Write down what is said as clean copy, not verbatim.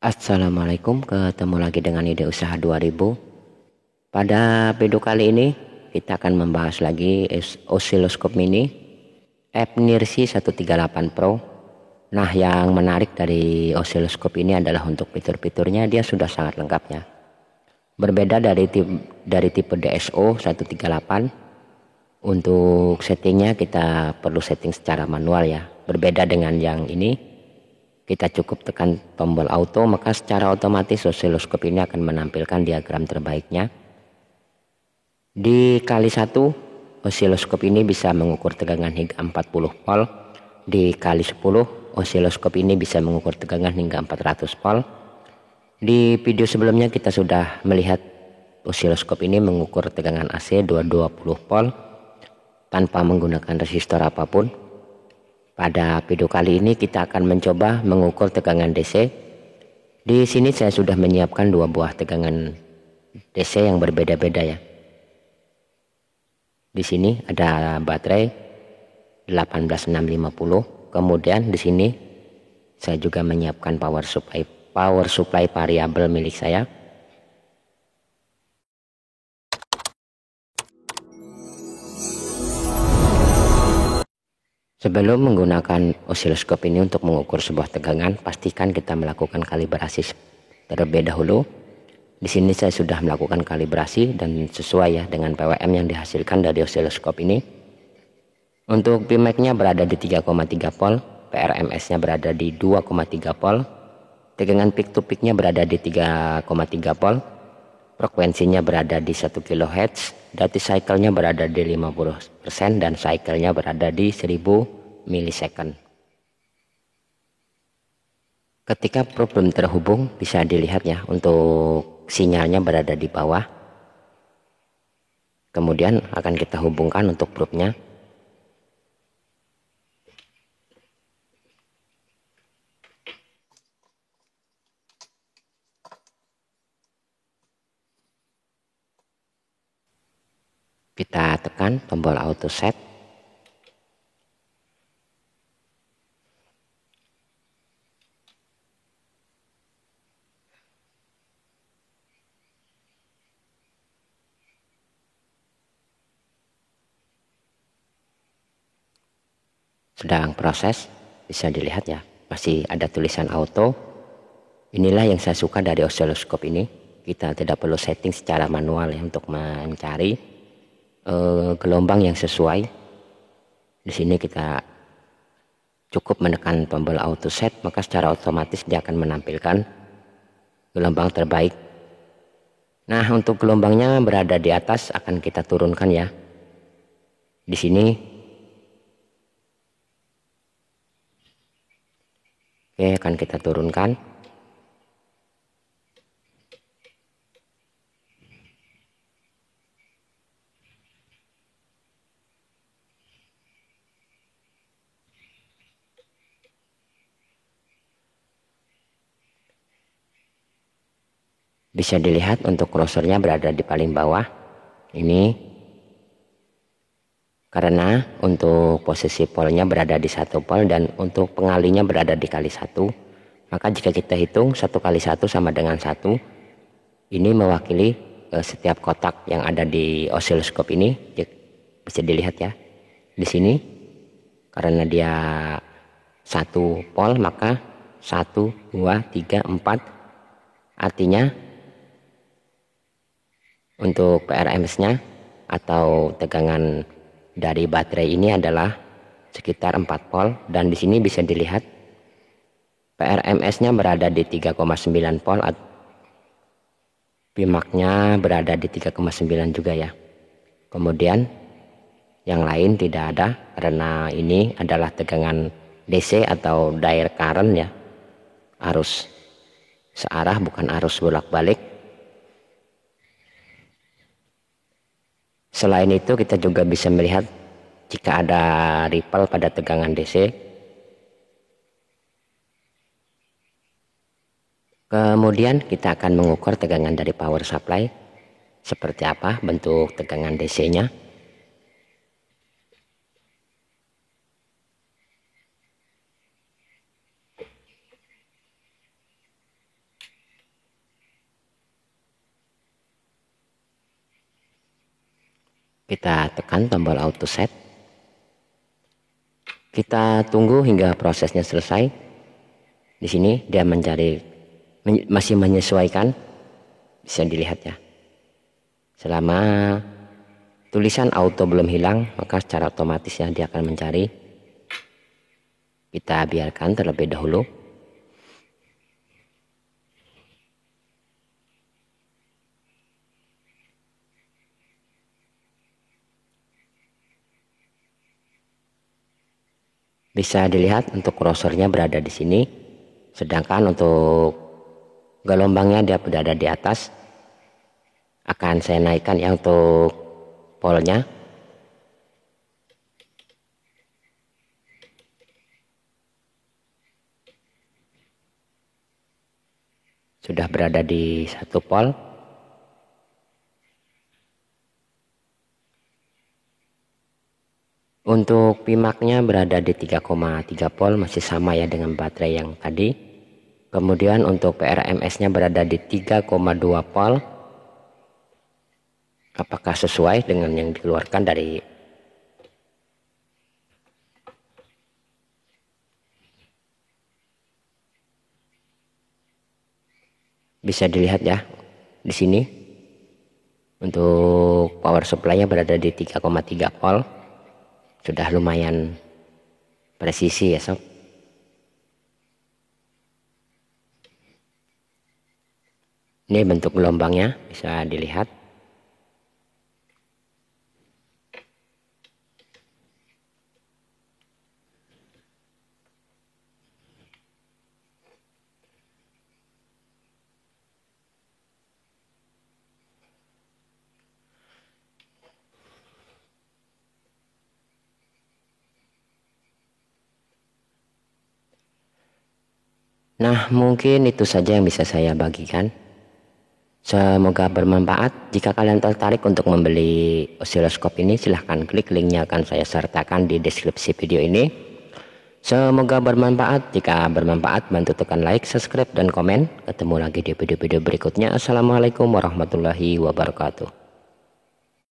Assalamualaikum, ketemu lagi dengan Ide Usaha 2000. Pada video kali ini kita akan membahas lagi osiloskop mini EPNIRSI 138 Pro. Nah, yang menarik dari osiloskop ini adalah untuk fitur-fiturnya dia sudah sangat lengkapnya. Berbeda dari tipe DSO 138, untuk settingnya kita perlu setting secara manual ya. Berbeda dengan yang ini, kita cukup tekan tombol auto, maka secara otomatis osiloskop ini akan menampilkan diagram terbaiknya. Di kali 1, osiloskop ini bisa mengukur tegangan hingga 40 volt. Di kali 10, osiloskop ini bisa mengukur tegangan hingga 400 volt. Di video sebelumnya kita sudah melihat osiloskop ini mengukur tegangan AC 220 volt tanpa menggunakan resistor apapun. Pada video kali ini kita akan mencoba mengukur tegangan DC. Di sini saya sudah menyiapkan dua buah tegangan DC yang berbeda-beda ya. Di sini ada baterai 18650. Kemudian di sini saya juga menyiapkan power supply variabel milik saya. Sebelum menggunakan osiloskop ini untuk mengukur sebuah tegangan, pastikan kita melakukan kalibrasi terlebih dahulu. Di sini saya sudah melakukan kalibrasi dan sesuai ya dengan PWM yang dihasilkan dari osiloskop ini. Untuk Pmax-nya berada di 3,3 volt, PRMS-nya berada di 2,3 volt, tegangan peak to peak-nya berada di 3,3 volt, frekuensinya berada di 1 kHz, duty cycle-nya berada di 50%, dan cycle-nya berada di 1000 milisecond. Ketika probe belum terhubung, bisa dilihat ya untuk sinyalnya berada di bawah. Kemudian akan kita hubungkan untuk probe-nya. Kita tekan tombol auto set. Sedang proses, bisa dilihat ya, masih ada tulisan auto. Inilah yang saya suka dari osiloskop ini. Kita tidak perlu setting secara manual ya untuk mencari gelombang yang sesuai. Di sini kita cukup menekan tombol auto set, maka secara otomatis dia akan menampilkan gelombang terbaik. Nah, untuk gelombangnya berada di atas akan kita turunkan ya. Di sini oke, akan kita turunkan. Bisa dilihat untuk crossernya berada di paling bawah. Ini karena untuk posisi polnya berada di 1 pol dan untuk pengalinya berada di kali 1. Maka jika kita hitung 1 kali 1 sama dengan 1, ini mewakili setiap kotak yang ada di osiloskop ini. Bisa dilihat ya di sini, karena dia 1 pol maka 1, 2, 3, 4, artinya untuk PRMS-nya atau tegangan dari baterai ini adalah sekitar 4 volt, dan di sini bisa dilihat PRMS-nya berada di 3,9 volt, Pmax-nya berada di 3,9 juga ya. Kemudian yang lain tidak ada karena ini adalah tegangan DC atau direct current ya, arus searah bukan arus bolak-balik. Selain itu kita juga bisa melihat jika ada ripple pada tegangan DC. Kemudian kita akan mengukur tegangan dari power supply, seperti apa bentuk tegangan DC-nya. Kita tekan tombol auto set. Kita tunggu hingga prosesnya selesai. Di sini dia masih menyesuaikan, bisa dilihat ya. Selama tulisan auto belum hilang, maka secara otomatisnya dia akan mencari. Kita biarkan terlebih dahulu. Bisa dilihat untuk kursornya berada di sini, sedangkan untuk gelombangnya dia berada di atas. Akan saya naikkan ya untuk polnya. Sudah berada di 1 pol. Untuk pimaknya berada di 3,3 pol, masih sama ya dengan baterai yang tadi. Kemudian untuk PRMS-nya berada di 3,2 pol. Apakah sesuai dengan yang dikeluarkan dari bisa dilihat ya di sini. Untuk power supply-nya berada di 3,3 pol. Sudah lumayan presisi ya sob. Ini bentuk gelombangnya bisa dilihat. Nah, mungkin itu saja yang bisa saya bagikan. Semoga bermanfaat. Jika kalian tertarik untuk membeli osiloskop ini, silahkan klik linknya akan saya sertakan di deskripsi video ini. Semoga bermanfaat. Jika bermanfaat, bantu tekan like, subscribe, dan komen. Ketemu lagi di video-video berikutnya. Assalamualaikum warahmatullahi wabarakatuh.